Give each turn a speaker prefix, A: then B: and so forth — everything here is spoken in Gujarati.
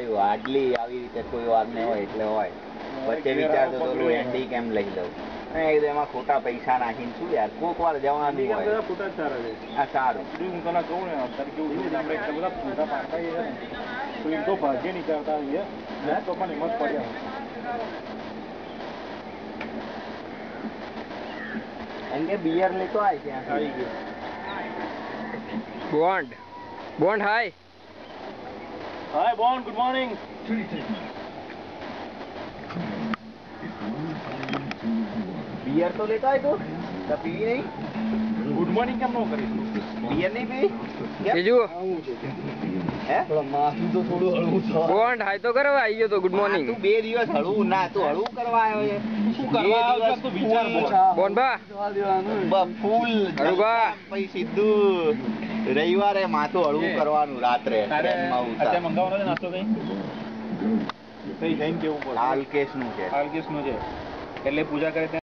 A: આવ્યું હાર્ડલી આવી રીતે કોઈ વાર ને હોય એટલે હોય વચ્ચે વિચારતો તો ઓલું એન્ડી કેમ લઈ લઉં એમાં ખોટા પૈસા નાખીને શું યાર કોક વાર જવાનું હોય આ સારું
B: હું તને કહું ને અત્યારે કેવું છે આપણે એટલા બધા ફોટા પાડતા છે ને તો એમ તો ભાગ્ય નહીં કરતા હોઈએ તો પણ એમ જ પડ્યા
A: એમ કે બિયર લેતો આવે ત્યાં આવી ગયો
C: બોન્ડ હાય
B: બોન્ડ ગુડ મોર્નિંગ
A: બિયર તો લેતો આવ્યો તો પીવી નહીં
B: ગુડ મોર્નિંગ કેમ ન કરીશું
A: બિયર નહીં પીવી
C: બીજું
A: હે માથું તો થોડું હળવું થાય
C: બોન્ડ હાય તો કરવા આવી ગયો તો ગુડ મોર્નિંગ
A: તું 2 દિવસ હળવું ના તું હળવું કરવા આવ્યો છે શું કરવા આવ્યો તું વિચાર
C: બોન્ડ બા
A: ફૂલ
C: હળવું બા
A: પછી સીધું રવિવારે માથું હળવું કરવાનું રાત્રે ટ્રેનમાં
B: અત્યારે મંગાવવાનો છે નાસ્તો કઈ જઈને કેવું પડે
A: હાલ કેસ નું છે
B: એટલે પૂજા કરે